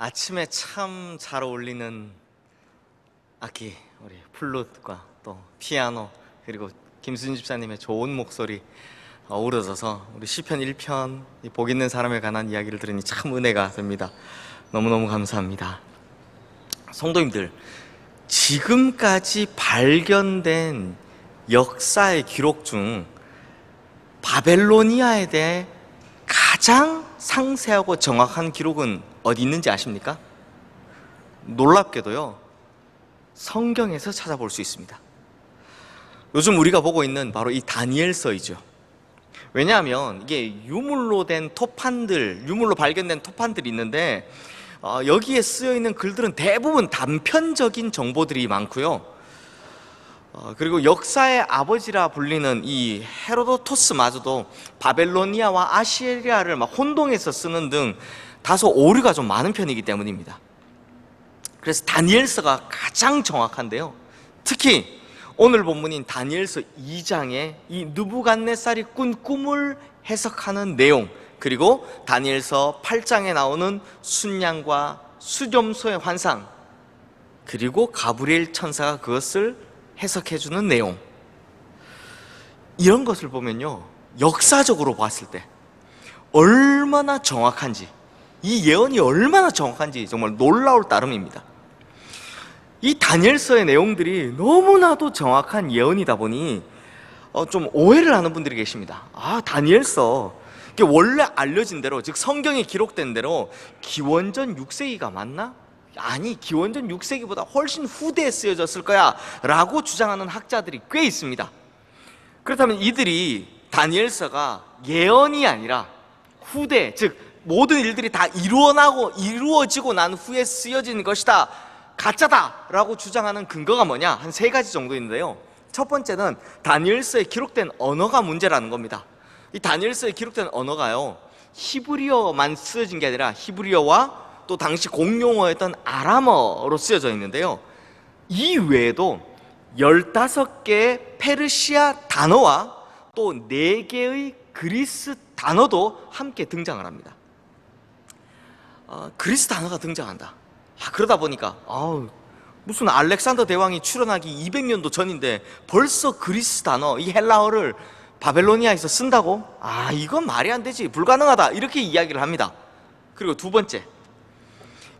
아침에 참 잘 어울리는 악기, 우리 플룻과 또 피아노, 그리고 김수진 집사님의 좋은 목소리 어우러져서 우리 시편 1편 복 있는 사람에 관한 이야기를 들으니 참 은혜가 됩니다. 너무너무 감사합니다. 성도님들, 지금까지 발견된 역사의 기록 중 바벨로니아에 대해 가장 상세하고 정확한 기록은 어디 있는지 아십니까? 놀랍게도요, 성경에서 찾아볼 수 있습니다. 요즘 우리가 보고 있는 바로 이 다니엘서이죠. 왜냐하면 이게 유물로 발견된 토판들이 있는데 여기에 쓰여 있는 글들은 대부분 단편적인 정보들이 많고요. 그리고 역사의 아버지라 불리는 이 헤로도토스마저도 바벨로니아와 아시리아를 막 혼동해서 쓰는 등 다소 오류가 좀 많은 편이기 때문입니다. 그래서 다니엘서가 가장 정확한데요, 특히 오늘 본문인 다니엘서 2장에 이 느부갓네살이 꾼 꿈을 해석하는 내용, 그리고 다니엘서 8장에 나오는 순양과 수렴소의 환상, 그리고 가브리엘 천사가 그것을 해석해주는 내용, 이런 것을 보면요, 역사적으로 봤을 때 얼마나 정확한지, 이 예언이 얼마나 정확한지 정말 놀라울 따름입니다. 이 다니엘서의 내용들이 너무나도 정확한 예언이다 보니 좀 오해를 하는 분들이 계십니다. 다니엘서 이게 원래 알려진 대로, 즉 성경에 기록된 대로 기원전 6세기가 맞나? 아니, 기원전 6세기보다 훨씬 후대에 쓰여졌을 거야 라고 주장하는 학자들이 꽤 있습니다. 그렇다면 이들이 다니엘서가 예언이 아니라 후대, 즉 모든 일들이 다 이루어지고 난 후에 쓰여진 것이다, 가짜다 라고 주장하는 근거가 뭐냐? 한 세 가지 정도 있는데요, 첫 번째는 다니엘서에 기록된 언어가 문제라는 겁니다. 이 다니엘서에 기록된 언어가요, 히브리어만 쓰여진 게 아니라 히브리어와 또 당시 공용어였던 아람어로 쓰여져 있는데요, 이 외에도 15개의 페르시아 단어와 또 4개의 그리스 단어도 함께 등장을 합니다. 그리스 단어가 등장한다. 그러다 보니까 무슨 알렉산더 대왕이 출현하기 200년도 전인데 벌써 그리스 단어, 이 헬라어를 바벨로니아에서 쓴다고? 이건 말이 안 되지, 불가능하다, 이렇게 이야기를 합니다. 그리고 두 번째,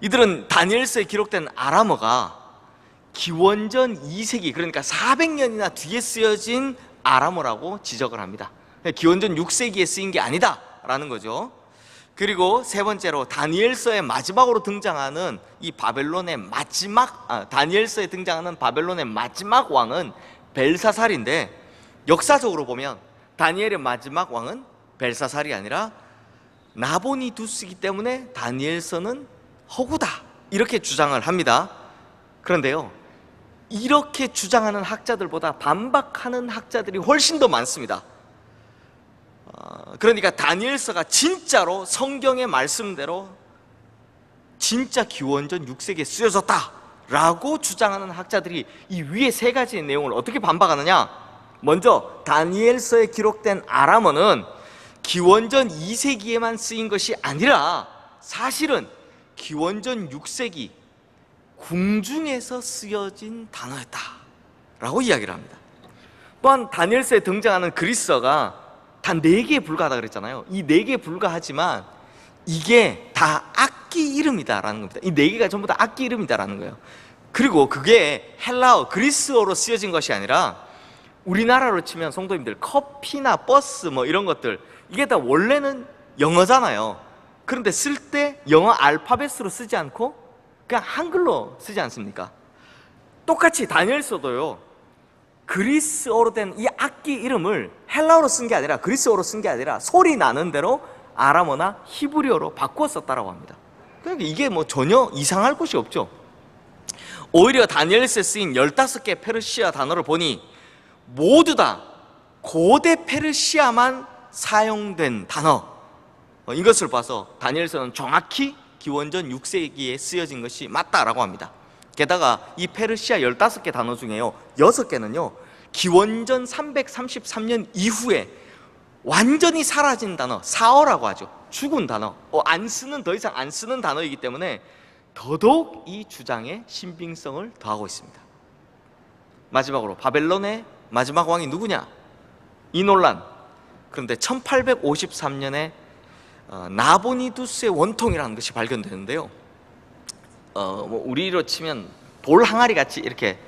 이들은 다니엘서에 기록된 아람어가 기원전 2세기, 그러니까 400년이나 뒤에 쓰여진 아람어라고 지적을 합니다. 기원전 6세기에 쓰인 게 아니다 라는 거죠. 그리고 세 번째로, 다니엘서의 마지막으로 등장하는 다니엘서에 등장하는 바벨론의 마지막 왕은 벨사살인데, 역사적으로 보면 다니엘의 마지막 왕은 벨사살이 아니라 나보니두스이기 때문에 다니엘서는 허구다, 이렇게 주장을 합니다. 그런데요, 이렇게 주장하는 학자들보다 반박하는 학자들이 훨씬 더 많습니다. 그러니까 다니엘서가 진짜로 성경의 말씀대로 진짜 기원전 6세기에 쓰여졌다 라고 주장하는 학자들이 이 위에 세 가지의 내용을 어떻게 반박하느냐? 먼저, 다니엘서에 기록된 아람어는 기원전 2세기에만 쓰인 것이 아니라 사실은 기원전 6세기 궁중에서 쓰여진 단어였다 라고 이야기를 합니다. 또한 다니엘서에 등장하는 그리스어가 단 4개에 불과하다 그랬잖아요. 이 4개에 불과하지만 이게 다 악기 이름이다라는 겁니다. 이 4개가 전부 다 악기 이름이다라는 거예요. 그리고 그게 헬라어, 그리스어로 쓰여진 것이 아니라 우리나라로 치면 성도님들, 커피나 버스 뭐 이런 것들, 이게 다 원래는 영어잖아요. 그런데 쓸 때 영어 알파벳으로 쓰지 않고 그냥 한글로 쓰지 않습니까? 똑같이 다니엘서도요, 그리스어로 된 이 악기 이름을 헬라어로 쓴 게 아니라, 그리스어로 쓴 게 아니라 소리 나는 대로 아람어나 히브리어로 바꾸어 썼다고 합니다. 그러니까 이게 뭐 전혀 이상할 곳이 없죠. 오히려 다니엘서에 쓰인 15개 페르시아 단어를 보니 모두 다 고대 페르시아만 사용된 단어, 이것을 봐서 다니엘서는 정확히 기원전 6세기에 쓰여진 것이 맞다라고 합니다. 게다가 이 페르시아 15개 단어 중에요, 6개는요 기원전 333년 이후에 완전히 사라진 단어, 사어라고 하죠. 죽은 단어, 더 이상 안 쓰는 단어이기 때문에 더더욱 이 주장에 신빙성을 더하고 있습니다. 마지막으로 바벨론의 마지막 왕이 누구냐? 이 논란. 그런데 1853년에 나보니두스의 원통이라는 것이 발견되는데요. 우리로 치면 돌 항아리 같이 이렇게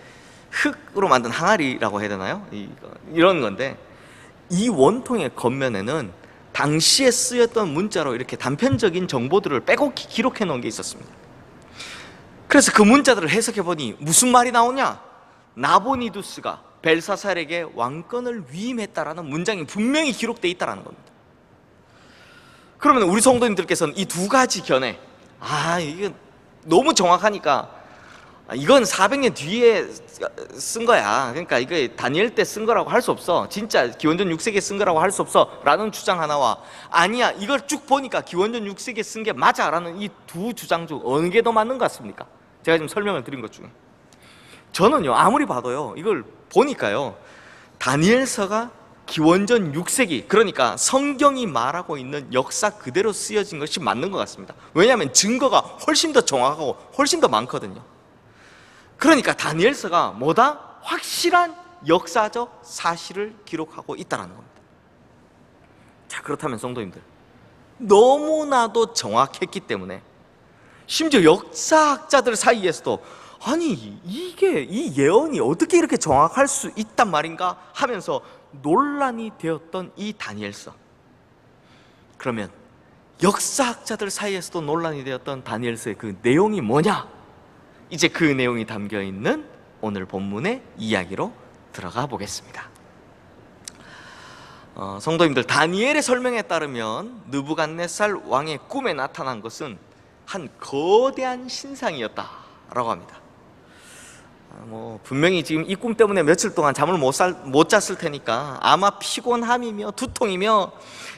흙으로 만든 항아리라고 해야 되나요? 이런 건데, 이 원통의 겉면에는 당시에 쓰였던 문자로 이렇게 단편적인 정보들을 빼곡히 기록해 놓은 게 있었습니다. 그래서 그 문자들을 해석해 보니 무슨 말이 나오냐? 나보니두스가 벨사살에게 왕권을 위임했다라는 문장이 분명히 기록되어 있다는 겁니다. 그러면 우리 성도님들께서는 이 두 가지 견해, 이게 너무 정확하니까 이건 400년 뒤에 쓴 거야, 그러니까 이거 다니엘 때 쓴 거라고 할 수 없어, 진짜 기원전 6세기에 쓴 거라고 할 수 없어 라는 주장 하나와, 아니야 이걸 쭉 보니까 기원전 6세기에 쓴 게 맞아 라는 이 두 주장 중 어느 게 더 맞는 것 같습니까? 제가 지금 설명을 드린 것 중에 저는요, 아무리 봐도요, 이걸 보니까요, 다니엘서가 기원전 6세기, 그러니까 성경이 말하고 있는 역사 그대로 쓰여진 것이 맞는 것 같습니다. 왜냐하면 증거가 훨씬 더 정확하고 훨씬 더 많거든요. 그러니까 다니엘서가 뭐다? 확실한 역사적 사실을 기록하고 있다는 겁니다. 자, 그렇다면 성도님들, 너무나도 정확했기 때문에 심지어 역사학자들 사이에서도 아니 이게 이 예언이 어떻게 이렇게 정확할 수 있단 말인가 하면서 논란이 되었던 이 다니엘서. 그러면 역사학자들 사이에서도 논란이 되었던 다니엘서의 그 내용이 뭐냐? 이제 그 내용이 담겨 있는 오늘 본문의 이야기로 들어가 보겠습니다. 성도님들, 다니엘의 설명에 따르면 느부갓네살 왕의 꿈에 나타난 것은 한 거대한 신상이었다라고 합니다. 분명히 지금 이 꿈 때문에 며칠 동안 잠을 못 잤을 테니까 아마 피곤함이며 두통이며,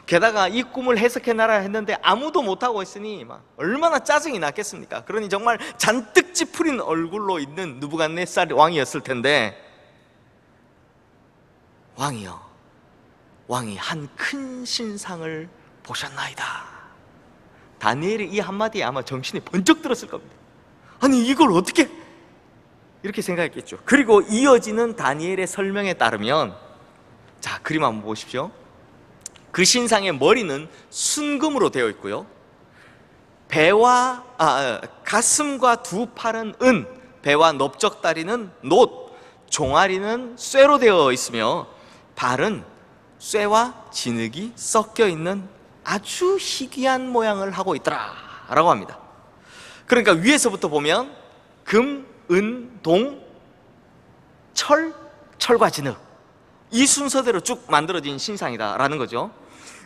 게다가 이 꿈을 해석해내라 했는데 아무도 못하고 있으니 막 얼마나 짜증이 났겠습니까? 그러니 정말 잔뜩 찌푸린 얼굴로 있는 느부갓네살 왕이었을 텐데, 왕이 한 큰 신상을 보셨나이다. 다니엘의 이 한마디에 아마 정신이 번쩍 들었을 겁니다. 아니 이걸 어떻게, 이렇게 생각했겠죠. 그리고 이어지는 다니엘의 설명에 따르면, 자, 그림 한번 보십시오. 그 신상의 머리는 순금으로 되어 있고요, 가슴과 두 팔은 은, 배와 넓적다리는 놋, 종아리는 쇠로 되어 있으며 발은 쇠와 진흙이 섞여 있는 아주 희귀한 모양을 하고 있더라 라고 합니다. 그러니까 위에서부터 보면 금, 은, 동, 철과 진흙, 이 순서대로 쭉 만들어진 신상이다라는 거죠.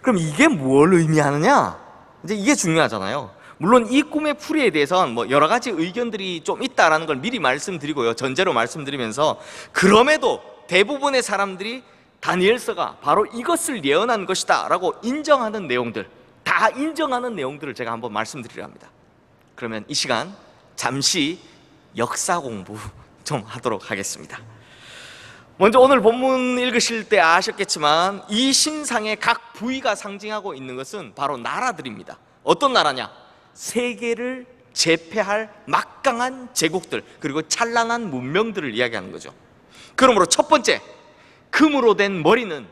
그럼 이게 뭘 의미하느냐? 이제 이게 중요하잖아요. 물론 이 꿈의 풀이에 대해서는 여러 가지 의견들이 좀 있다라는 걸 미리 말씀드리고요, 전제로 말씀드리면서, 그럼에도 대부분의 사람들이 다니엘서가 바로 이것을 예언한 것이다 라고 인정하는 내용들, 다 인정하는 내용들을 제가 한번 말씀드리려 합니다. 그러면 이 시간 잠시 역사 공부 좀 하도록 하겠습니다. 먼저 오늘 본문 읽으실 때 아셨겠지만 이 신상의 각 부위가 상징하고 있는 것은 바로 나라들입니다. 어떤 나라냐? 세계를 제패할 막강한 제국들, 그리고 찬란한 문명들을 이야기하는 거죠. 그러므로 첫 번째, 금으로 된 머리는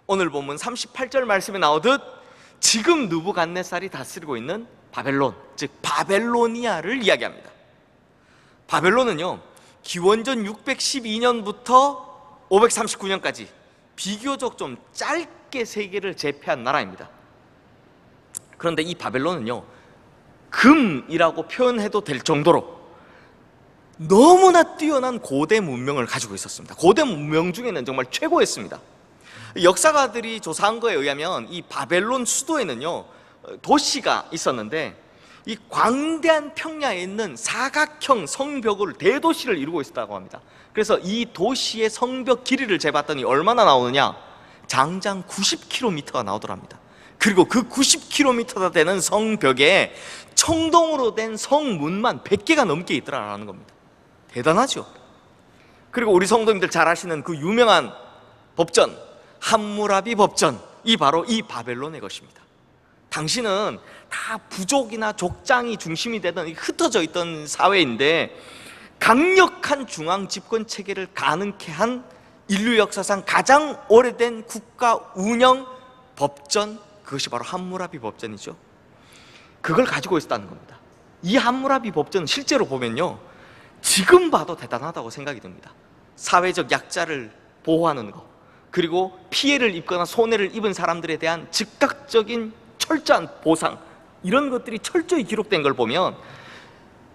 오늘 본문 38절 말씀에 나오듯 지금 느부갓네살이 다스리고 있는 바벨론, 즉 바벨로니아를 이야기합니다. 바벨론은요, 기원전 612년부터 539년까지 비교적 좀 짧게 세계를 제패한 나라입니다. 그런데 이 바벨론은요, 금이라고 표현해도 될 정도로 너무나 뛰어난 고대 문명을 가지고 있었습니다. 고대 문명 중에는 정말 최고였습니다. 역사가들이 조사한 거에 의하면 이 바벨론 수도에는요, 도시가 있었는데 이 광대한 평야에 있는 사각형 성벽을, 대도시를 이루고 있었다고 합니다. 그래서 이 도시의 성벽 길이를 재봤더니 얼마나 나오느냐? 장장 90km가 나오더랍니다. 그리고 그 90km나 되는 성벽에 청동으로 된 성문만 100개가 넘게 있더라라는 겁니다. 대단하죠. 그리고 우리 성도님들 잘 아시는 그 유명한 법전, 함무라비 법전, 이 바로 이 바벨론의 것입니다. 당시는 다 부족이나 족장이 중심이 되던 흩어져 있던 사회인데 강력한 중앙 집권 체계를 가능케 한 인류 역사상 가장 오래된 국가 운영 법전, 그것이 바로 함무라비 법전이죠. 그걸 가지고 있었다는 겁니다. 이 함무라비 법전은 실제로 보면요, 지금 봐도 대단하다고 생각이 듭니다. 사회적 약자를 보호하는 거, 그리고 피해를 입거나 손해를 입은 사람들에 대한 즉각적인 철저한 보상, 이런 것들이 철저히 기록된 걸 보면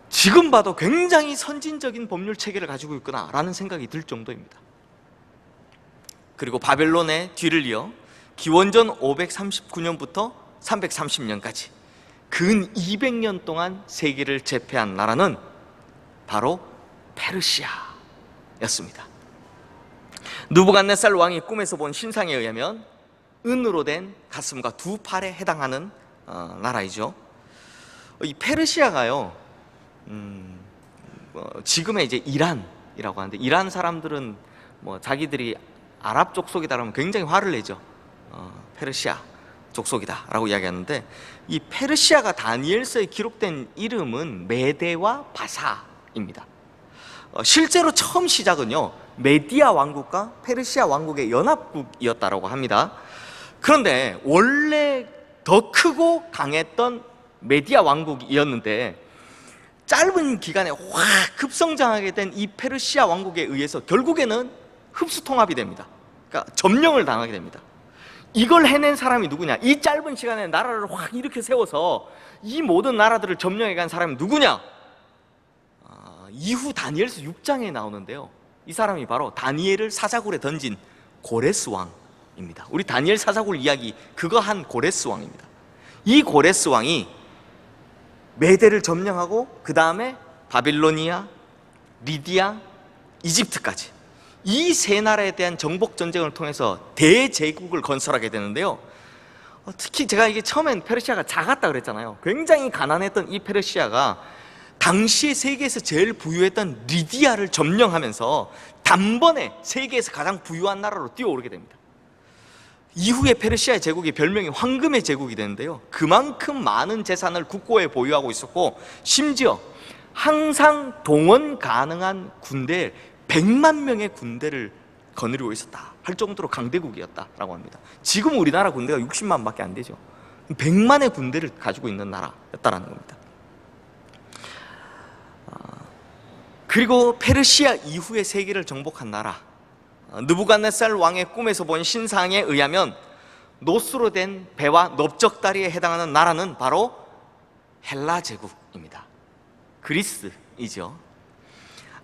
지금 봐도 굉장히 선진적인 법률 체계를 가지고 있구나라는 생각이 들 정도입니다. 그리고 바벨론의 뒤를 이어 기원전 539년부터 330년까지 근 200년 동안 세계를 제패한 나라는 바로 페르시아였습니다. 느부갓네살 왕이 꿈에서 본 신상에 의하면 은으로 된 가슴과 두 팔에 해당하는 나라이죠. 이 페르시아가요, 지금의 이제 이란이라고 하는데, 이란 사람들은 뭐 자기들이 아랍 족속이다 그러면 굉장히 화를 내죠. 페르시아 족속이다라고 이야기하는데, 이 페르시아가 다니엘서에 기록된 이름은 메데와 바사입니다. 실제로 처음 시작은요, 메디아 왕국과 페르시아 왕국의 연합국이었다고 합니다. 그런데 원래 더 크고 강했던 메디아 왕국이었는데 짧은 기간에 확 급성장하게 된 이 페르시아 왕국에 의해서 결국에는 흡수 통합이 됩니다. 그러니까 점령을 당하게 됩니다. 이걸 해낸 사람이 누구냐? 이 짧은 시간에 나라를 확 이렇게 세워서 이 모든 나라들을 점령해 간 사람이 누구냐? 이후 다니엘서 6장에 나오는데요, 이 사람이 바로 다니엘을 사자굴에 던진 고레스 왕입니다. 우리 다니엘 사자굴 이야기 그거 한 고레스 왕입니다. 이 고레스 왕이 메대를 점령하고 그 다음에 바빌로니아, 리디아, 이집트까지 이 세 나라에 대한 정복 전쟁을 통해서 대제국을 건설하게 되는데요, 특히 제가 이게 처음엔 페르시아가 작았다 그랬잖아요. 굉장히 가난했던 이 페르시아가 당시에 세계에서 제일 부유했던 리디아를 점령하면서 단번에 세계에서 가장 부유한 나라로 뛰어오르게 됩니다. 이후에 페르시아의 제국이 별명이 황금의 제국이 되는데요, 그만큼 많은 재산을 국고에 보유하고 있었고, 심지어 항상 동원 가능한 군대 100만 명의 군대를 거느리고 있었다 할 정도로 강대국이었다라고 합니다. 지금 우리나라 군대가 60만 밖에 안 되죠. 100만의 군대를 가지고 있는 나라였다라는 겁니다. 그리고 페르시아 이후에 세계를 정복한 나라, 느부갓네살 왕의 꿈에서 본 신상에 의하면 노스로 된 배와 넓적다리에 해당하는 나라는 바로 헬라 제국입니다. 그리스이죠.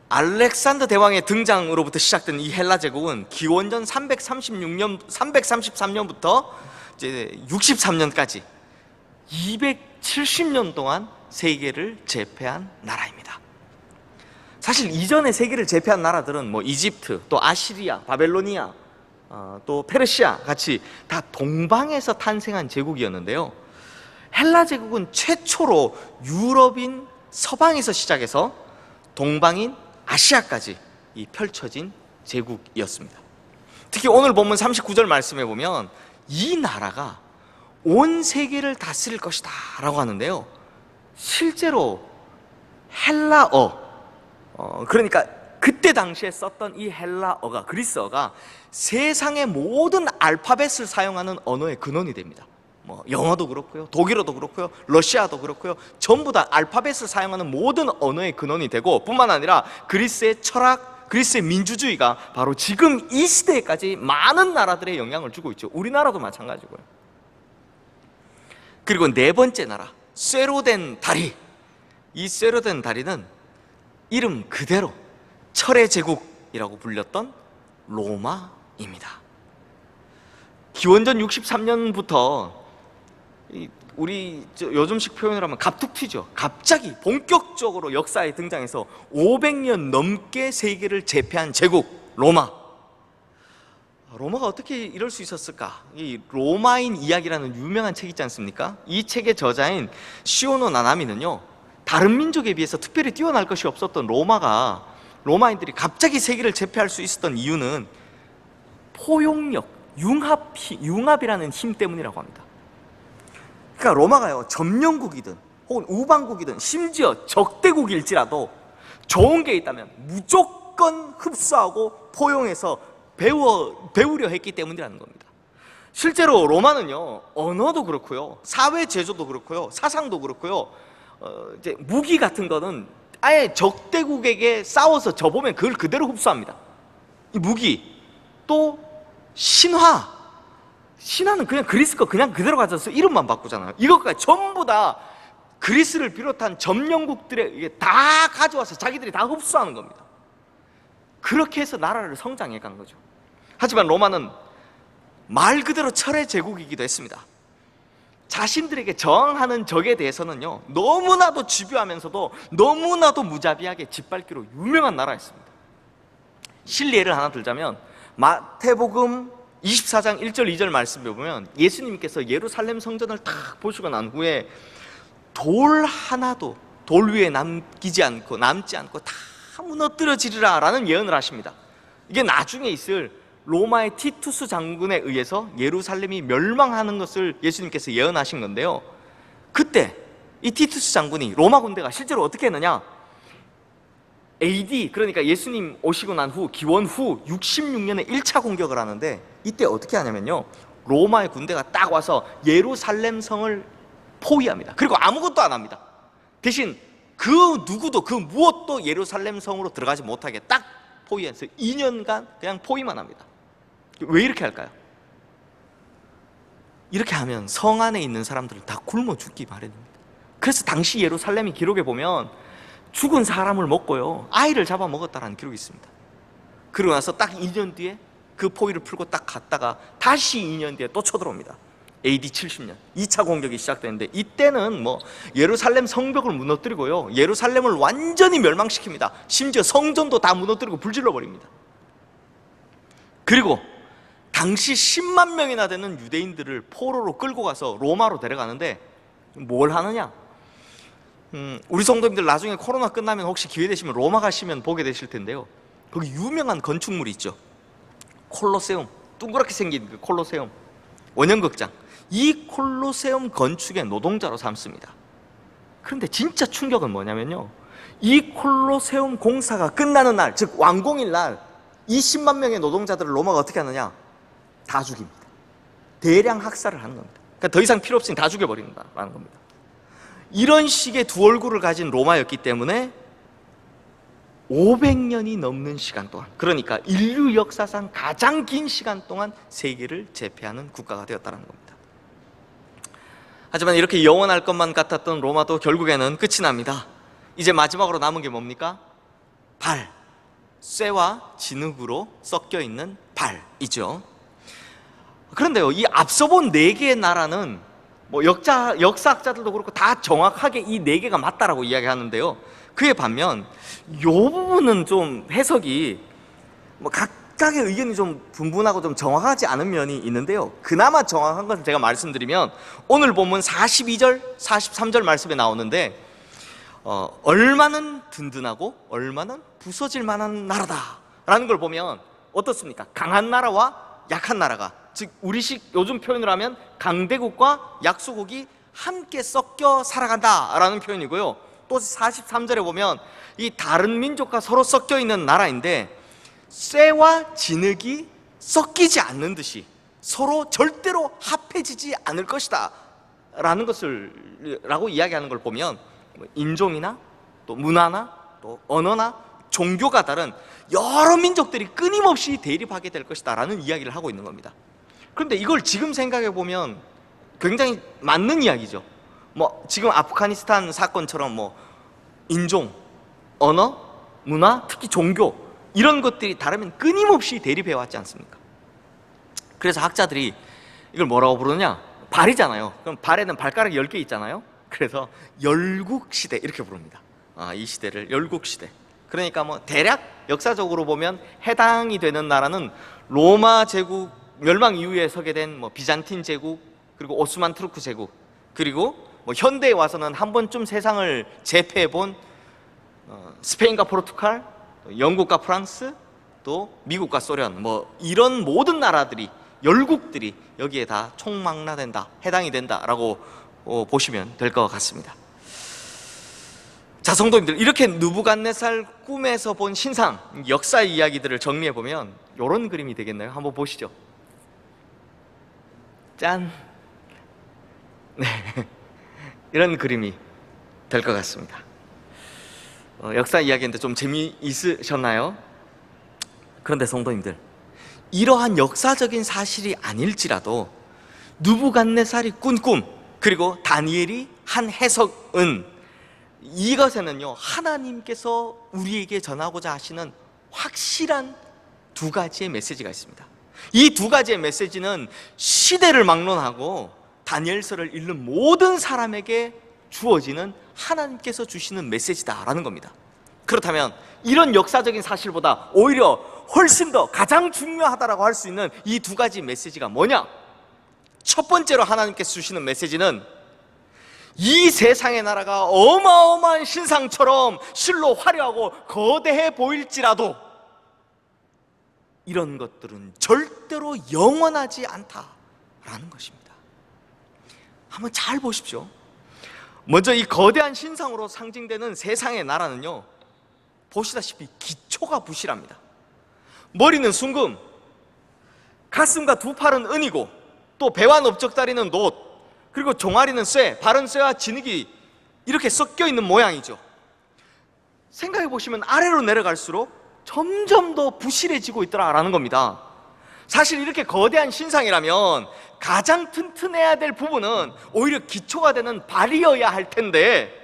알렉산더 대왕의 등장으로부터 시작된 이 헬라 제국은 기원전 333년부터 이제 63년까지 270년 동안 세계를 제패한 나라입니다. 사실 이전에 세계를 제패한 나라들은 뭐 이집트, 또 아시리아, 바벨로니아, 또 페르시아 같이 다 동방에서 탄생한 제국이었는데요, 헬라 제국은 최초로 유럽인 서방에서 시작해서 동방인 아시아까지 이 펼쳐진 제국이었습니다. 특히 오늘 본문 39절 말씀에 보면 이 나라가 온 세계를 다스릴 것이다 라고 하는데요, 실제로 헬라어, 그러니까 그때 당시에 썼던 이 헬라어가, 그리스어가 세상의 모든 알파벳을 사용하는 언어의 근원이 됩니다. 뭐 영어도 그렇고요, 독일어도 그렇고요, 러시아도 그렇고요, 전부 다 알파벳을 사용하는 모든 언어의 근원이 되고, 뿐만 아니라 그리스의 철학, 그리스의 민주주의가 바로 지금 이 시대에까지 많은 나라들의 영향을 주고 있죠. 우리나라도 마찬가지고요. 그리고 네 번째 나라, 쇠로된 다리. 이 쇠로된 다리는 이름 그대로 철의 제국이라고 불렸던 로마입니다. 기원전 63년부터 우리 요즘식 표현을 하면 갑툭 튀죠. 갑자기 본격적으로 역사에 등장해서 500년 넘게 세계를 제패한 제국 로마. 로마가 어떻게 이럴 수 있었을까? 이 로마인 이야기라는 유명한 책 있지 않습니까? 이 책의 저자인 시오노 나나미는요, 다른 민족에 비해서 특별히 뛰어날 것이 없었던 로마인들이 갑자기 세계를 제패할 수 있었던 이유는 포용력, 융합이라는 힘 때문이라고 합니다. 그러니까 로마가요, 점령국이든 혹은 우방국이든 심지어 적대국일지라도 좋은 게 있다면 무조건 흡수하고 포용해서 배우려 했기 때문이라는 겁니다. 실제로 로마는요, 언어도 그렇고요, 사회 제조도 그렇고요, 사상도 그렇고요, 이제 무기 같은 거는 아예 적대국에게 싸워서 져보면 그걸 그대로 흡수합니다. 이 무기, 또 신화는 그냥 그리스 거 그냥 그대로 가져서 이름만 바꾸잖아요. 이것까지 전부 다 그리스를 비롯한 점령국들에 다 가져와서 자기들이 다 흡수하는 겁니다. 그렇게 해서 나라를 성장해 간 거죠. 하지만 로마는 말 그대로 철의 제국이기도 했습니다. 자신들에게 저항하는 적에 대해서는요, 너무나도 집요하면서도 너무나도 무자비하게 짓밟기로 유명한 나라였습니다. 실리 예를 하나 들자면 마태복음 24장 1절 2절 말씀에 보면 예수님께서 예루살렘 성전을 딱 보시고 난 후에 돌 하나도 돌 위에 남지 않고 다 무너뜨려지리라 라는 예언을 하십니다. 이게 나중에 있을 로마의 티투스 장군에 의해서 예루살렘이 멸망하는 것을 예수님께서 예언하신 건데요, 그때 이 티투스 장군이 로마 군대가 실제로 어떻게 했느냐, AD, 그러니까 예수님 오시고 난 후 기원 후 66년에 1차 공격을 하는데, 이때 어떻게 하냐면요, 로마의 군대가 딱 와서 예루살렘 성을 포위합니다. 그리고 아무것도 안 합니다. 대신 그 누구도 그 무엇도 예루살렘 성으로 들어가지 못하게 딱 포위해서 2년간 그냥 포위만 합니다. 왜 이렇게 할까요? 이렇게 하면 성 안에 있는 사람들은 다 굶어 죽기 마련입니다. 그래서 당시 예루살렘의 기록에 보면 죽은 사람을 먹고요, 아이를 잡아 먹었다라는 기록이 있습니다. 그러고 나서 딱 2년 뒤에 그 포위를 풀고 딱 갔다가 다시 2년 뒤에 또 쳐들어옵니다. AD 70년 2차 공격이 시작되는데, 이때는 뭐 예루살렘 성벽을 무너뜨리고요, 예루살렘을 완전히 멸망시킵니다. 심지어 성전도 다 무너뜨리고 불질러 버립니다. 그리고 당시 10만 명이나 되는 유대인들을 포로로 끌고 가서 로마로 데려가는데 뭘 하느냐, 우리 성도님들 나중에 코로나 끝나면 혹시 기회 되시면 로마 가시면 보게 되실 텐데요, 거기 유명한 건축물이 있죠. 콜로세움, 둥그랗게 생긴 그 콜로세움 원형극장, 이 콜로세움 건축의 노동자로 삼습니다. 그런데 진짜 충격은 뭐냐면요, 이 콜로세움 공사가 끝나는 날, 즉 완공일 날, 이 10만 명의 노동자들을 로마가 어떻게 하느냐, 다 죽입니다. 대량 학살을 하는 겁니다. 그러니까 더 이상 필요 없으니 다 죽여버린다라는 겁니다. 이런 식의 두 얼굴을 가진 로마였기 때문에 500년이 넘는 시간 동안, 그러니까 인류 역사상 가장 긴 시간 동안 세계를 제패하는 국가가 되었다는 겁니다. 하지만 이렇게 영원할 것만 같았던 로마도 결국에는 끝이 납니다. 이제 마지막으로 남은 게 뭡니까? 발, 쇠와 진흙으로 섞여 있는 발이죠. 그런데요, 이 앞서 본 4개의 나라는 뭐 역사학자들도 그렇고 다 정확하게 이 4개가 맞다라고 이야기하는데요, 그에 반면 이 부분은 좀 해석이 뭐 각각의 의견이 좀 분분하고 좀 정확하지 않은 면이 있는데요, 그나마 정확한 것을 제가 말씀드리면 오늘 본문 42절, 43절 말씀에 나오는데, 얼마는 든든하고 얼마는 부서질 만한 나라다라는 걸 보면 어떻습니까? 강한 나라와 약한 나라가, 즉 우리식 요즘 표현으로 하면 강대국과 약소국이 함께 섞여 살아간다라는 표현이고요, 또 43절에 보면 이 다른 민족과 서로 섞여 있는 나라인데 쇠와 진흙이 섞이지 않는 듯이 서로 절대로 합해지지 않을 것이다 라는 라고 이야기하는 걸 보면 인종이나 또 문화나 또 언어나 종교가 다른 여러 민족들이 끊임없이 대립하게 될 것이다 라는 이야기를 하고 있는 겁니다. 그런데 이걸 지금 생각해 보면 굉장히 맞는 이야기죠. 뭐 지금 아프가니스탄 사건처럼 뭐 인종, 언어, 문화, 특히 종교 이런 것들이 다르면 끊임없이 대립해 왔지 않습니까? 그래서 학자들이 이걸 뭐라고 부르냐, 발이잖아요. 그럼 발에는 발가락이 10개 있잖아요. 그래서 열국시대 이렇게 부릅니다. 이 시대를 열국시대. 그러니까 뭐 대략 역사적으로 보면 해당이 되는 나라는 로마 제국 멸망 이후에 서게 된 뭐 비잔틴 제국, 그리고 오스만 투르크 제국, 그리고 뭐 현대에 와서는 한 번쯤 세상을 제패해 본 스페인과 포르투갈, 영국과 프랑스, 또 미국과 소련, 뭐 이런 모든 나라들이, 열국들이 여기에 다 총망라된다, 해당이 된다라고 보시면 될 것 같습니다. 자, 성도님들, 이렇게 느부갓네살 꿈에서 본 신상, 역사 이야기들을 정리해 보면 이런 그림이 되겠네요. 한번 보시죠. 짠. 네, 이런 그림이 될 것 같습니다. 역사 이야기인데 좀 재미있으셨나요? 그런데 성도님들, 이러한 역사적인 사실이 아닐지라도 느부갓네살이 꾼 꿈, 그리고 다니엘이 한 해석은, 이것에는요 하나님께서 우리에게 전하고자 하시는 확실한 두 가지의 메시지가 있습니다. 이 두 가지의 메시지는 시대를 막론하고 다니엘서를 읽는 모든 사람에게 주어지는 하나님께서 주시는 메시지다라는 겁니다. 그렇다면 이런 역사적인 사실보다 오히려 훨씬 더 가장 중요하다라고 할 수 있는 이 두 가지 메시지가 뭐냐? 첫 번째로 하나님께서 주시는 메시지는, 이 세상의 나라가 어마어마한 신상처럼 실로 화려하고 거대해 보일지라도 이런 것들은 절대로 영원하지 않다라는 것입니다. 한번 잘 보십시오. 먼저 이 거대한 신상으로 상징되는 세상의 나라는요, 보시다시피 기초가 부실합니다. 머리는 순금, 가슴과 두 팔은 은이고, 또 배와 넓적다리는 놋, 그리고 종아리는 쇠, 발은 쇠와 진흙이 이렇게 섞여 있는 모양이죠. 생각해 보시면 아래로 내려갈수록 점점 더 부실해지고 있더라라는 겁니다. 사실 이렇게 거대한 신상이라면 가장 튼튼해야 될 부분은 오히려 기초가 되는 발이어야 할 텐데,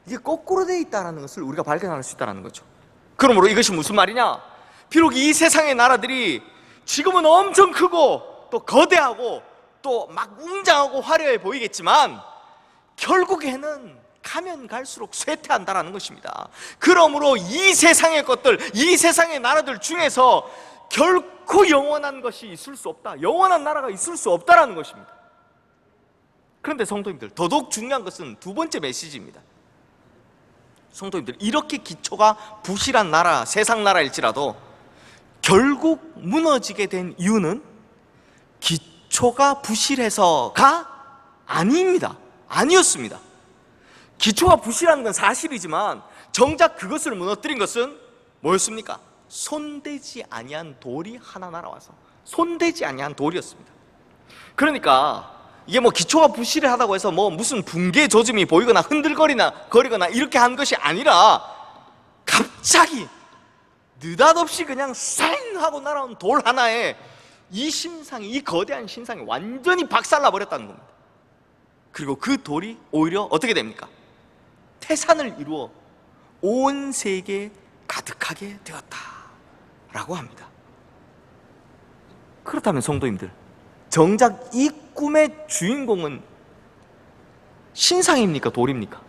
이게 거꾸로 되어 있다는 것을 우리가 발견할 수 있다는 거죠. 그러므로 이것이 무슨 말이냐? 비록 이 세상의 나라들이 지금은 엄청 크고 또 거대하고 또 막 웅장하고 화려해 보이겠지만 결국에는 가면 갈수록 쇠퇴한다라는 것입니다. 그러므로 이 세상의 것들, 이 세상의 나라들 중에서 결코 영원한 것이 있을 수 없다, 영원한 나라가 있을 수 없다라는 것입니다. 그런데 성도님들, 더더욱 중요한 것은 두 번째 메시지입니다. 성도님들, 이렇게 기초가 부실한 나라, 세상 나라일지라도 결국 무너지게 된 이유는 기초가 부실해서가 아닙니다. 아니었습니다. 기초가 부실한 건 사실이지만 정작 그것을 무너뜨린 것은 뭐였습니까? 손대지 아니한 돌이 하나 날아와서, 손대지 아니한 돌이었습니다. 그러니까 이게 뭐 기초가 부실하다고 해서 뭐 무슨 붕괴 조짐이 보이거나 흔들거리거나 이렇게 한 것이 아니라 갑자기 느닷없이 그냥 쌩 하고 날아온 돌 하나에 이 신상이, 이 거대한 신상이 완전히 박살나 버렸다는 겁니다. 그리고 그 돌이 오히려 어떻게 됩니까? 태산을 이루어 온 세계에 가득하게 되었다라고 합니다. 그렇다면 성도님들, 정작 이 꿈의 주인공은 신상입니까? 돌입니까?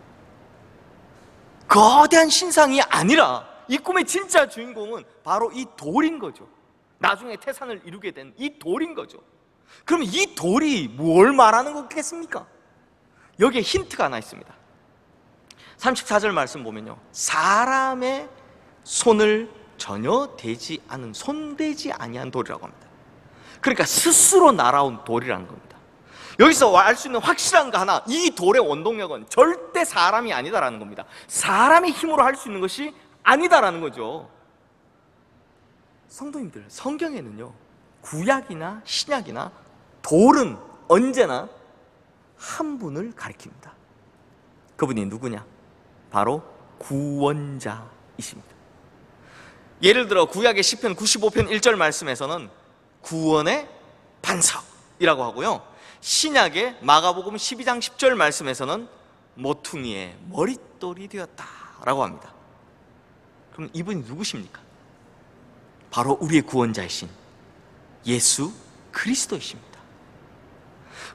거대한 신상이 아니라 이 꿈의 진짜 주인공은 바로 이 돌인 거죠. 나중에 태산을 이루게 된 이 돌인 거죠. 그럼 이 돌이 뭘 말하는 거겠습니까? 여기에 힌트가 하나 있습니다. 34절 말씀 보면요, 사람의 손을 전혀 대지 않은, 손대지 아니한 돌이라고 합니다. 그러니까 스스로 날아온 돌이라는 겁니다. 여기서 알 수 있는 확실한 거 하나, 이 돌의 원동력은 절대 사람이 아니다라는 겁니다. 사람의 힘으로 할 수 있는 것이 아니다라는 거죠. 성도님들, 성경에는요, 구약이나 신약이나 돌은 언제나 한 분을 가리킵니다. 그분이 누구냐? 바로 구원자이십니다. 예를 들어 구약의 시편 95편 1절 말씀에서는 구원의 반석이라고 하고요, 신약의 마가복음 12장 10절 말씀에서는 모퉁이의 머릿돌이 되었다라고 합니다. 그럼 이분이 누구십니까? 바로 우리의 구원자이신 예수 그리스도이십니다.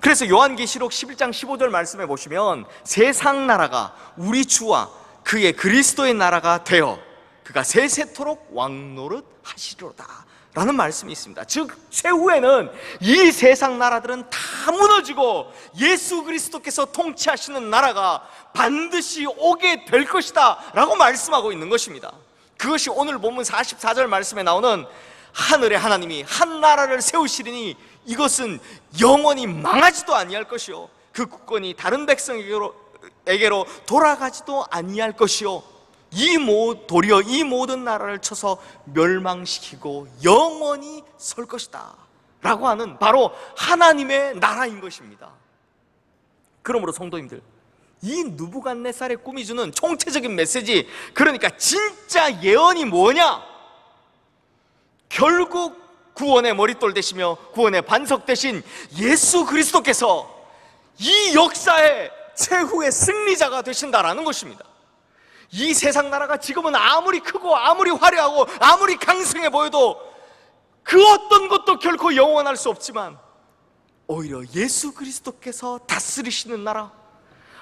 그래서 요한계시록 11장 15절 말씀에 보시면 세상 나라가 우리 주와 그의 그리스도의 나라가 되어 그가 세세토록 왕노릇 하시리로다 라는 말씀이 있습니다. 즉 최후에는 이 세상 나라들은 다 무너지고 예수 그리스도께서 통치하시는 나라가 반드시 오게 될 것이다 라고 말씀하고 있는 것입니다. 그것이 오늘 본문 44절 말씀에 나오는 하늘의 하나님이 한 나라를 세우시리니 이것은 영원히 망하지도 아니할 것이요 그 국권이 다른 백성에게로 돌아가지도 아니할 것이요 도리어 이 모든 나라를 쳐서 멸망시키고 영원히 설 것이다 라고 하는 바로 하나님의 나라인 것입니다. 그러므로 성도님들, 이 느부갓네살의 꿈이 주는 총체적인 메시지, 그러니까 진짜 예언이 뭐냐? 결국 구원의 머릿돌 되시며 구원의 반석 되신 예수 그리스도께서 이 역사의 최후의 승리자가 되신다라는 것입니다. 이 세상 나라가 지금은 아무리 크고 아무리 화려하고 아무리 강성해 보여도 그 어떤 것도 결코 영원할 수 없지만 오히려 예수 그리스도께서 다스리시는 나라,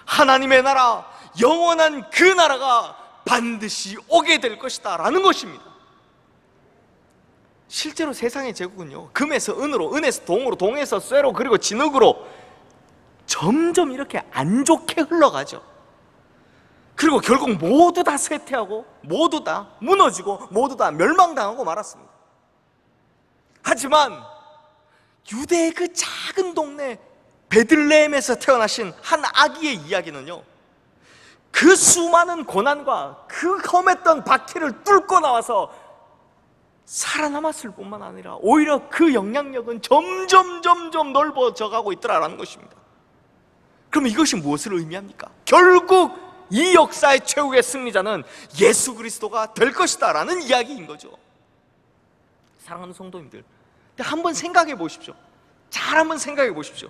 하나님의 나라, 영원한 그 나라가 반드시 오게 될 것이다 라는 것입니다. 실제로 세상의 제국은요, 금에서 은으로, 은에서 동으로, 동에서 쇠로, 그리고 진흙으로 점점 이렇게 안 좋게 흘러가죠. 그리고 결국 모두 다 쇠퇴하고 모두 다 무너지고 모두 다 멸망당하고 말았습니다. 하지만 유대의 그 작은 동네 베들레헴에서 태어나신 한 아기의 이야기는요, 그 수많은 고난과 그 험했던 바퀴를 뚫고 나와서 살아남았을 뿐만 아니라 오히려 그 영향력은 점점 넓어져 가고 있더라라는 것입니다. 그럼 이것이 무엇을 의미합니까? 결국 이 역사의 최후의 승리자는 예수 그리스도가 될 것이다 라는 이야기인 거죠. 사랑하는 성도님들, 한번 생각해 보십시오. 잘 한번 생각해 보십시오.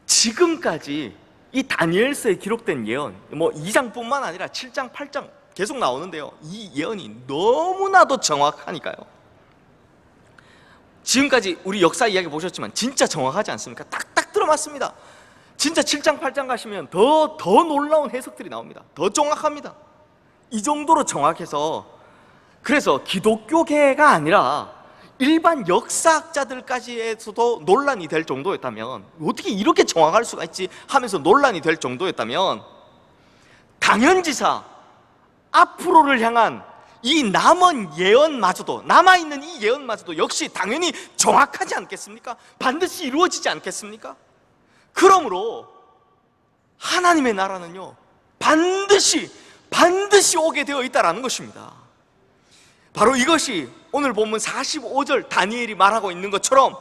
지금까지 이 다니엘서에 기록된 예언, 2장뿐만 아니라 7장, 8장 계속 나오는데요, 이 예언이 너무나도 정확하니까요. 지금까지 우리 역사 이야기 보셨지만 진짜 정확하지 않습니까? 딱딱 들어맞습니다. 진짜 7장, 8장 가시면 더 놀라운 해석들이 나옵니다. 더 정확합니다. 이 정도로 정확해서, 그래서 기독교계가 아니라 일반 역사학자들까지에서도 논란이 될 정도였다면, 어떻게 이렇게 정확할 수가 있지 하면서 논란이 될 정도였다면, 당연지사 앞으로를 향한 이 남은 예언마저도, 남아있는 이 예언마저도 역시 당연히 정확하지 않겠습니까? 반드시 이루어지지 않겠습니까? 그러므로 하나님의 나라는요, 반드시 오게 되어 있다는 것입니다. 바로 이것이 오늘 본문 45절 다니엘이 말하고 있는 것처럼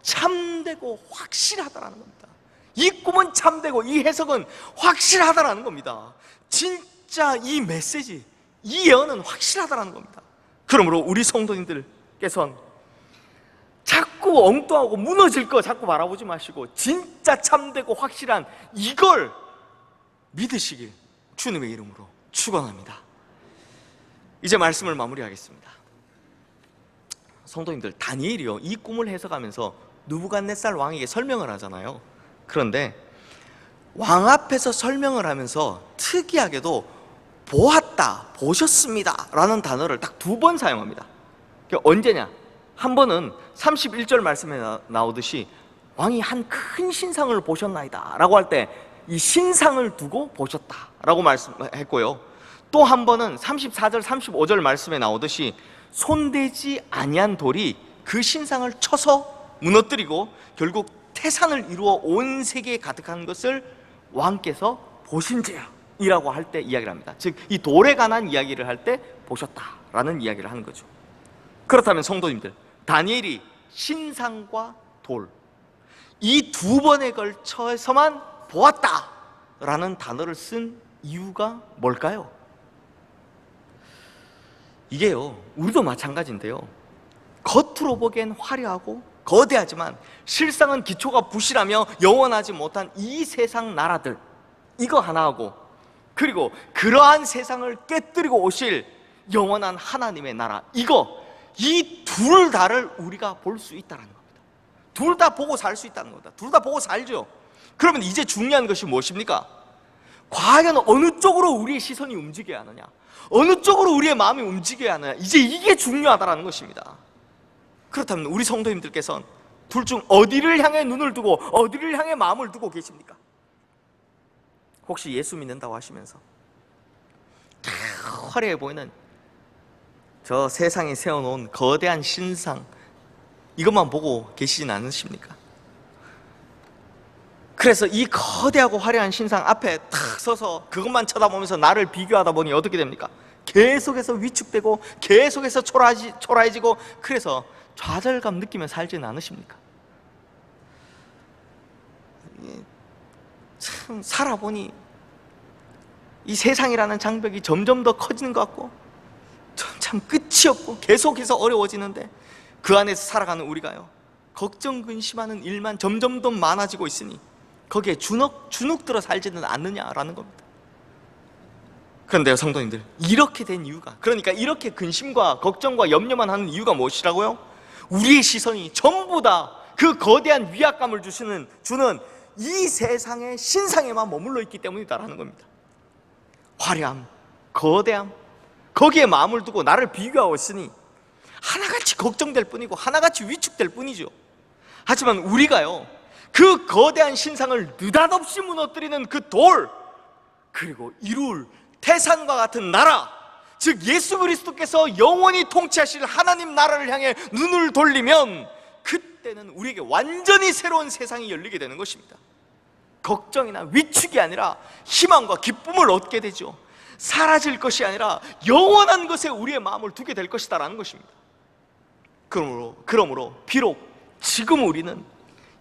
참되고 확실하다라는 겁니다. 이 꿈은 참되고 이 해석은 확실하다라는 겁니다. 진짜 이 메시지, 이 예언은 확실하다라는 겁니다. 그러므로 우리 성도님들께서는 자꾸 엉뚱하고 무너질 거 자꾸 바라보지 마시고 진짜 참되고 확실한 이걸 믿으시길 주님의 이름으로 축원합니다. 이제 말씀을 마무리하겠습니다. 성도님들, 다니엘이요, 이 꿈을 해석하면서 느부갓네살 왕에게 설명을 하잖아요. 그런데 왕 앞에서 설명을 하면서 특이하게도 보았다, 보셨습니다 라는 단어를 딱 2번 사용합니다. 언제냐? 한 번은 31절 말씀에 나오듯이 왕이 한 큰 신상을 보셨나이다 라고 할 때 이 신상을 두고 보셨다 라고 말씀했고요, 또 한 번은 34절 35절 말씀에 나오듯이 손대지 아니한 돌이 그 신상을 쳐서 무너뜨리고 결국 태산을 이루어 온 세계에 가득한 것을 왕께서 보신지라고 할 때 이야기를 합니다. 즉 이 돌에 관한 이야기를 할 때 보셨다라는 이야기를 하는 거죠. 그렇다면 성도님들, 다니엘이 신상과 돌, 이 2번에 걸쳐서만 보았다라는 단어를 쓴 이유가 뭘까요? 이게요, 우리도 마찬가지인데요, 겉으로 보기엔 화려하고 거대하지만 실상은 기초가 부실하며 영원하지 못한 이 세상 나라들, 이거 하나하고 그리고 그러한 세상을 깨뜨리고 오실 영원한 하나님의 나라, 이 둘 다를 우리가 볼 수 있다는 겁니다. 둘 다 보고 살 수 있다는 겁니다. 둘 다 보고 살죠. 그러면 이제 중요한 것이 무엇입니까? 과연 어느 쪽으로 우리의 시선이 움직여야 하느냐, 어느 쪽으로 우리의 마음이 움직여야 하느냐, 이제 이게 중요하다는 것입니다. 그렇다면 우리 성도님들께서는 둘 중 어디를 향해 눈을 두고 어디를 향해 마음을 두고 계십니까? 혹시 예수 믿는다고 하시면서 화려해 보이는 저 세상에 세워놓은 거대한 신상, 이것만 보고 계시진 않으십니까? 그래서 이 거대하고 화려한 신상 앞에 탁 서서 그것만 쳐다보면서 나를 비교하다 보니 어떻게 됩니까? 계속해서 위축되고 계속해서 초라해지고, 그래서 좌절감 느끼며 살지는 않으십니까? 참 살아보니 이 세상이라는 장벽이 점점 더 커지는 것 같고 참 끝이 없고 계속해서 어려워지는데, 그 안에서 살아가는 우리가요, 걱정 근심하는 일만 점점 더 많아지고 있으니 거기에 주눅들어 살지는 않느냐라는 겁니다. 그런데요 성도님들, 이렇게 된 이유가, 그러니까 이렇게 근심과 걱정과 염려만 하는 이유가 무엇이라고요? 우리의 시선이 전부 다 그 거대한 위압감을 주는 이 세상의 신상에만 머물러 있기 때문이다라는 겁니다. 화려함, 거대함, 거기에 마음을 두고 나를 비교하고 있으니 하나같이 걱정될 뿐이고 하나같이 위축될 뿐이죠. 하지만 우리가요, 그 거대한 신상을 느닷없이 무너뜨리는 그 돌, 그리고 이룰 태산과 같은 나라, 즉 예수 그리스도께서 영원히 통치하실 하나님 나라를 향해 눈을 돌리면 그때는 우리에게 완전히 새로운 세상이 열리게 되는 것입니다. 걱정이나 위축이 아니라 희망과 기쁨을 얻게 되죠. 사라질 것이 아니라 영원한 것에 우리의 마음을 두게 될 것이다라는 것입니다. 그러므로 비록 지금 우리는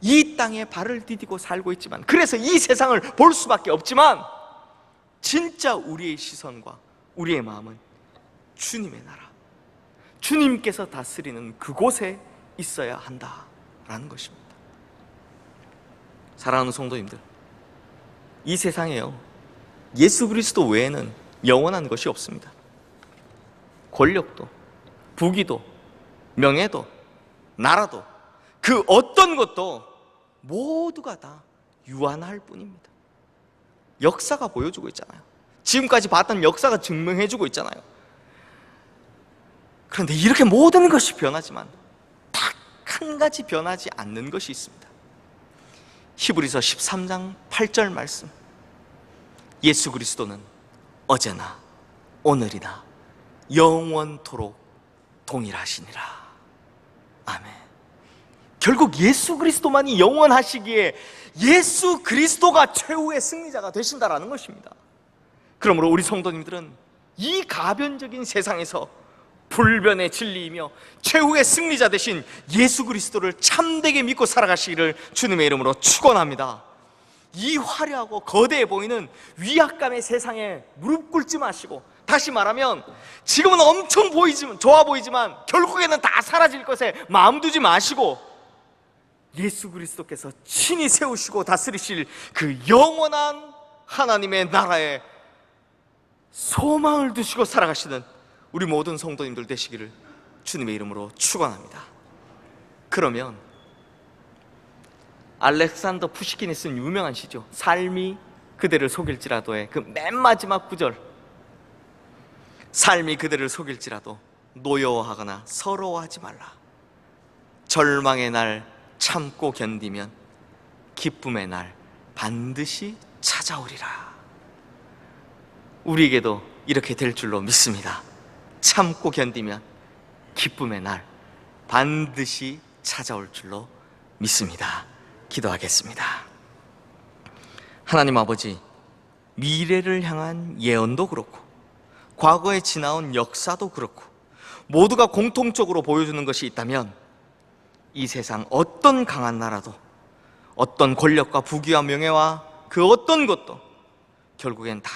이 땅에 발을 디디고 살고 있지만, 그래서 이 세상을 볼 수밖에 없지만, 진짜 우리의 시선과 우리의 마음은 주님의 나라, 주님께서 다스리는 그곳에 있어야 한다라는 것입니다. 사랑하는 성도님들, 이 세상에요, 예수 그리스도 외에는 영원한 것이 없습니다. 권력도, 부귀도, 명예도, 나라도, 그 어떤 것도 모두가 다 유한할 뿐입니다. 역사가 보여주고 있잖아요. 지금까지 봤던 역사가 증명해주고 있잖아요. 그런데 이렇게 모든 것이 변하지만 딱 한 가지 변하지 않는 것이 있습니다. 히브리서 13장 8절 말씀, 예수 그리스도는 어제나 오늘이나 영원토록 동일하시니라. 아멘. 결국 예수 그리스도만이 영원하시기에 예수 그리스도가 최후의 승리자가 되신다라는 것입니다. 그러므로 우리 성도님들은 이 가변적인 세상에서 불변의 진리이며 최후의 승리자 되신 예수 그리스도를 참되게 믿고 살아가시기를 주님의 이름으로 축원합니다. 이 화려하고 거대해 보이는 위압감의 세상에 무릎 꿇지 마시고, 다시 말하면 지금은 엄청 좋아 보이지만 결국에는 다 사라질 것에 마음 두지 마시고, 예수 그리스도께서 친히 세우시고 다스리실 그 영원한 하나님의 나라에 소망을 두시고 살아가시는 우리 모든 성도님들 되시기를 주님의 이름으로 축원합니다. 그러면 알렉산더 푸시킨이 쓴 유명한 시죠, 삶이 그대를 속일지라도의 그 맨 마지막 구절, 삶이 그대를 속일지라도 노여워하거나 서러워하지 말라. 절망의 날 참고 견디면 기쁨의 날 반드시 찾아오리라. 우리에게도 이렇게 될 줄로 믿습니다. 참고 견디면 기쁨의 날 반드시 찾아올 줄로 믿습니다. 기도하겠습니다. 하나님 아버지, 미래를 향한 예언도 그렇고 과거에 지나온 역사도 그렇고 모두가 공통적으로 보여주는 것이 있다면, 이 세상 어떤 강한 나라도, 어떤 권력과 부귀와 명예와 그 어떤 것도 결국엔 다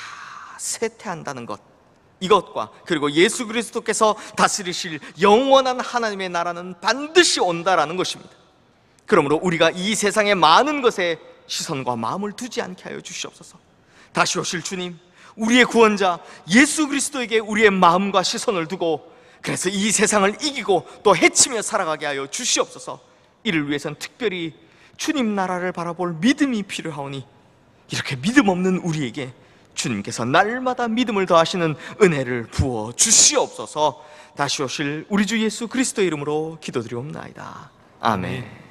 쇠퇴한다는 것, 이것과 그리고 예수 그리스도께서 다스리실 영원한 하나님의 나라는 반드시 온다라는 것입니다. 그러므로 우리가 이 세상의 많은 것에 시선과 마음을 두지 않게 하여 주시옵소서. 다시 오실 주님, 우리의 구원자 예수 그리스도에게 우리의 마음과 시선을 두고, 그래서 이 세상을 이기고 또 해치며 살아가게 하여 주시옵소서. 이를 위해선 특별히 주님 나라를 바라볼 믿음이 필요하오니, 이렇게 믿음 없는 우리에게 주님께서 날마다 믿음을 더하시는 은혜를 부어 주시옵소서. 다시 오실 우리 주 예수 그리스도의 이름으로 기도드리옵나이다. 아멘.